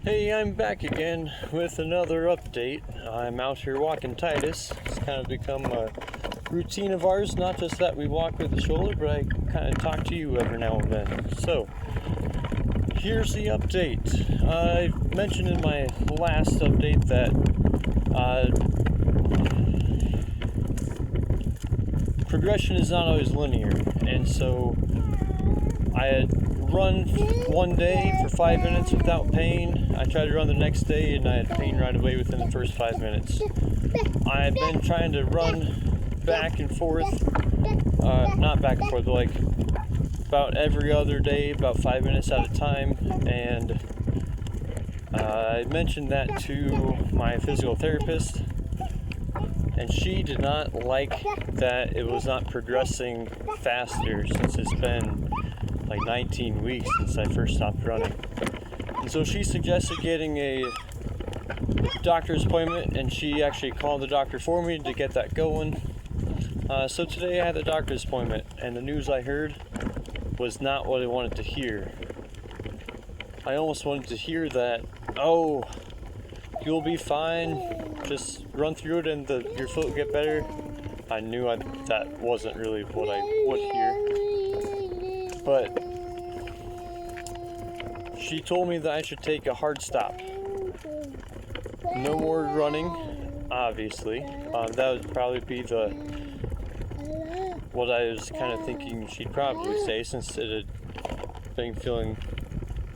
Hey, I'm back again with another update. I'm out here walking Titus. It's kind of become a routine of ours, not just that we walk with the stroller, but I kind of talk to you every now and then. So, here's the update. I mentioned in my last update that progression is not always linear, and so I had run one day for 5 minutes without pain. I tried to run the next day and I had pain right away within the first 5 minutes. I've been trying to run back and forth, not back and forth, but like about every other day, about 5 minutes at a time, and I mentioned that to my physical therapist, and she did not like that it was not progressing faster since it's been like 19 weeks since I first stopped running. And so she suggested getting a doctor's appointment, and she actually called the doctor for me to get that going. So today I had the doctor's appointment, and the news I heard was not what I wanted to hear. I almost wanted to hear that, oh, you'll be fine, just run through it and your foot will get better. I knew that wasn't really what I would hear. But she told me that I should take a hard stop. No more running, obviously. That would probably be what I was kind of thinking she'd probably say, since it had been feeling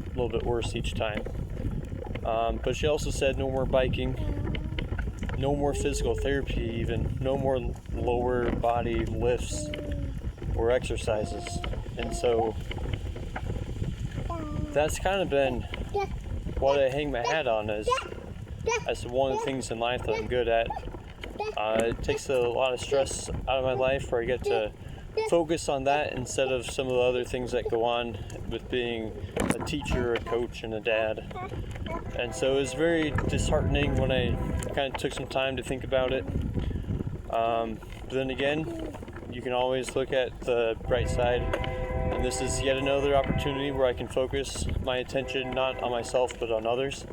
a little bit worse each time. But she also said no more biking, no more physical therapy even, no more lower body lifts or exercises. And so that's kind of been what I hang my hat on as one of the things in life that I'm good at. It takes a lot of stress out of my life where I get to focus on that instead of some of the other things that go on with being a teacher, a coach, and a dad. And so it was very disheartening when I kind of took some time to think about it. But then again, you can always look at the bright side, and this is yet another opportunity where I can focus my attention not on myself but on others.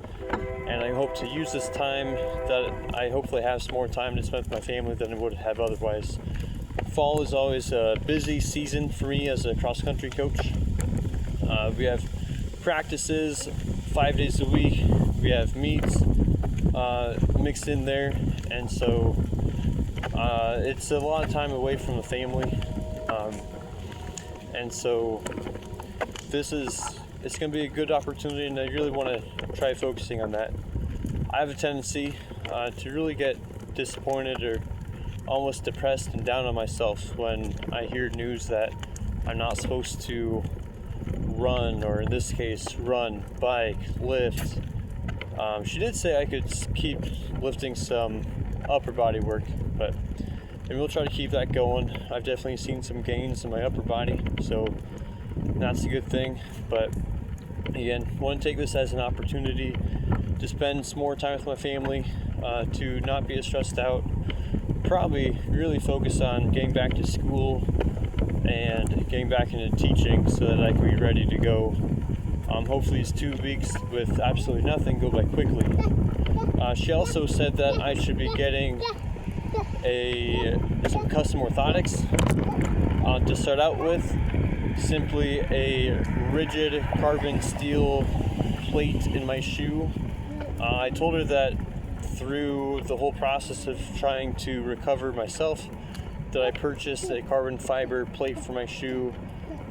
And I hope to use this time that I hopefully have some more time to spend with my family than I would have otherwise. Fall is always a busy season for me as a cross-country coach. We have practices 5 days a week. We have meets mixed in there, and so it's a lot of time away from the family. And so it's going to be a good opportunity, and I really want to try focusing on that. I have a tendency to really get disappointed or almost depressed and down on myself when I hear news that I'm not supposed to run, or in this case, run, bike, lift. She did say I could keep lifting some upper body work, but maybe we'll try to keep that going. I've definitely seen some gains in my upper body, so that's a good thing. But again, I want to take this as an opportunity to spend some more time with my family, to not be as stressed out, probably really focus on getting back to school and getting back into teaching so that I can be ready to go. Hopefully these 2 weeks with absolutely nothing go by quickly. She also said that I should be getting some custom orthotics to start out with. Simply a rigid carbon steel plate in my shoe. I told her that through the whole process of trying to recover myself, that I purchased a carbon fiber plate for my shoe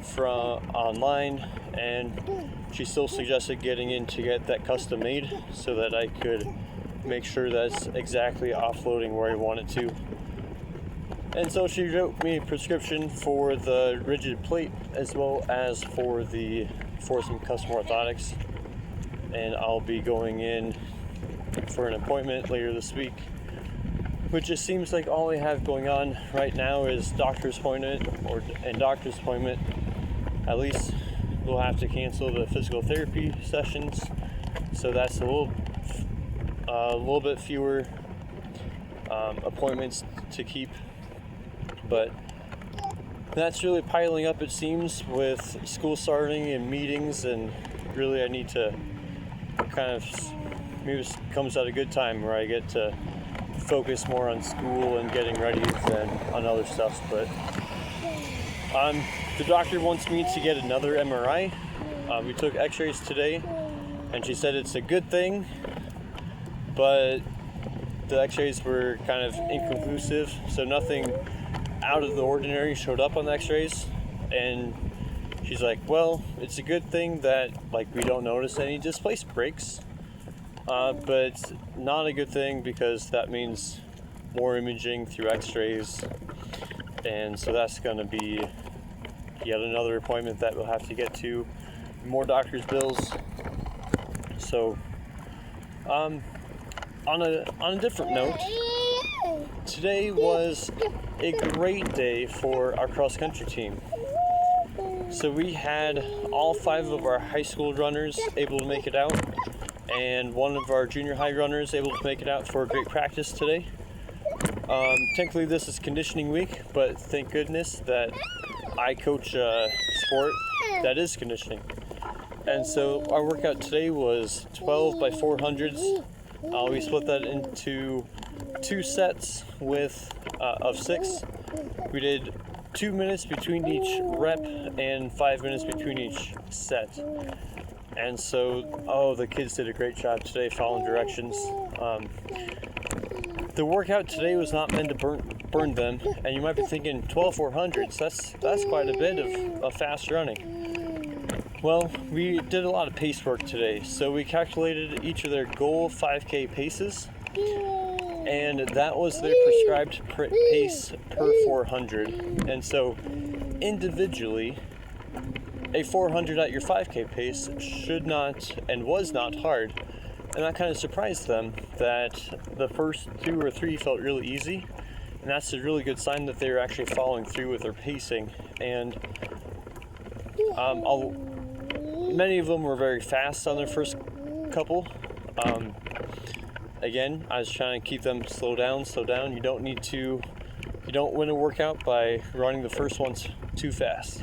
from online, and she still suggested getting in to get that custom made so that I could make sure that's exactly offloading where I want it to. And so she wrote me a prescription for the rigid plate as well as for some custom orthotics, and I'll be going in for an appointment later this week, which just seems like all I have going on right now is doctor's appointment and doctor's appointment. At least we'll have to cancel the physical therapy sessions, so that's a little bit fewer appointments to keep. But that's really piling up, it seems, with school starting and meetings, and really I need to kind of maybe comes at a good time where I get to focus more on school and getting ready than on other stuff. But the doctor wants me to get another MRI. We took x-rays today, and she said it's a good thing, but the x-rays were kind of inconclusive, so nothing out of the ordinary showed up on the x-rays. And she's like, well, it's a good thing that we don't notice any displaced brakes, but it's not a good thing because that means more imaging through x-rays, and so that's going to be yet another appointment that we'll have to get to, more doctor's bills. So on a different note, today was a great day for our cross-country team. So we had all 5 of our high school runners able to make it out, and 1 of our junior high runners able to make it out for a great practice today. Technically this is conditioning week, but thank goodness that I coach a sport that is conditioning. And so our workout today was 12 by 400s. We split that into 2 sets of 6. We did 2 minutes between each rep and 5 minutes between each set. And so, the kids did a great job today following directions. The workout today was not meant to burn them, and you might be thinking 12 400s, that's quite a bit of fast running. Well, we did a lot of pace work today, so we calculated each of their goal 5K paces, and that was their prescribed pace per 400. And so individually, a 400 at your 5K pace should not and was not hard. And that kind of surprised them that the first 2 or 3 felt really easy, and that's a really good sign that they were actually following through with their pacing. And many of them were very fast on their first couple. Again, I was trying to keep them slow down. You don't win a workout by running the first ones too fast.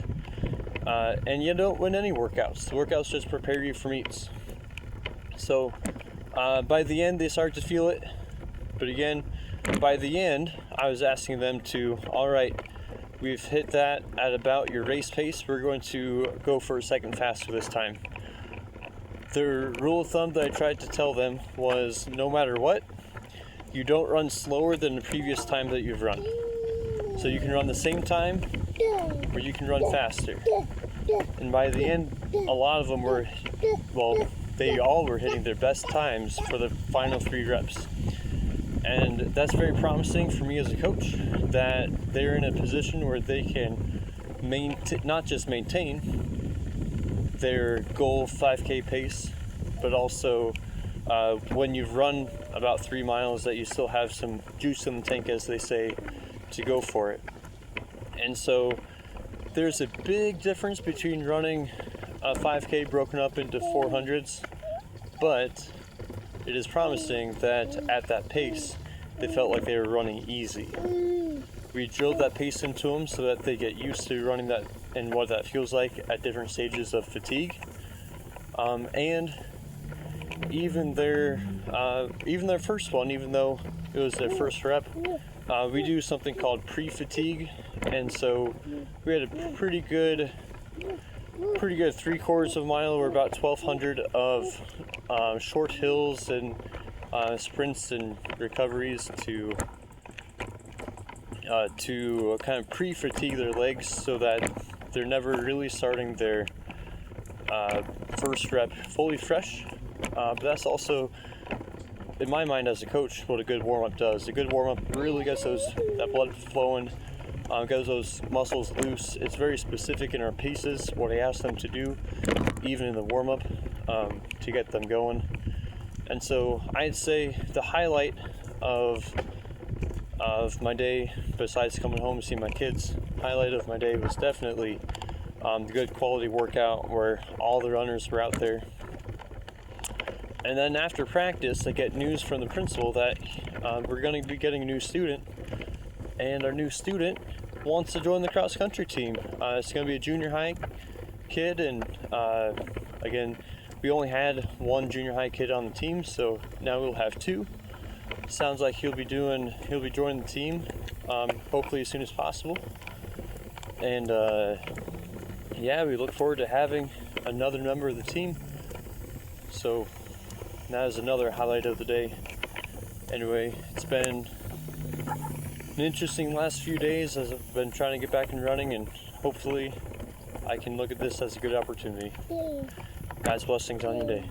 And you don't win any workouts. The workouts just prepare you for meets. So by the end, they started to feel it. But again, by the end, I was asking them to, all right, we've hit that at about your race pace. We're going to go for a second faster this time. The rule of thumb that I tried to tell them was no matter what, you don't run slower than the previous time that you've run. So you can run the same time or you can run faster. And by the end, a lot of them they all were hitting their best times for the final 3 reps. And that's very promising for me as a coach, that they're in a position where they can not just maintain their goal 5K pace, but also when you've run about 3 miles, that you still have some juice in the tank, as they say, to go for it. And so there's a big difference between running a 5K broken up into 400s, but it is promising that at that pace, they felt like they were running easy. We drilled that pace into them so that they get used to running that and what that feels like at different stages of fatigue. And even their first one, even though it was their first rep, we do something called pre-fatigue, and so we had a pretty good 3/4 of a mile, or about 1,200 of short hills and sprints and recoveries to kind of pre-fatigue their legs, so that they're never really starting their first rep fully fresh. But that's also, in my mind as a coach, what a good warm-up does. A good warm-up really gets that blood flowing, gets those muscles loose. It's very specific in our paces, what I ask them to do, even in the warm-up, to get them going. And so I'd say the highlight of my day, besides coming home to see my kids, highlight of my day was definitely the good quality workout where all the runners were out there. And then after practice, I get news from the principal that we're going to be getting a new student, and our new student wants to join the cross-country team. It's going to be a junior high kid, and again, we only had one junior high kid on the team, so now we'll have two. Sounds like he'll be joining the team, hopefully as soon as possible. And yeah, we look forward to having another member of the team. So that is another highlight of the day. Anyway, it's been an interesting last few days as I've been trying to get back and running, and hopefully I can look at this as a good opportunity. God's blessings on your day.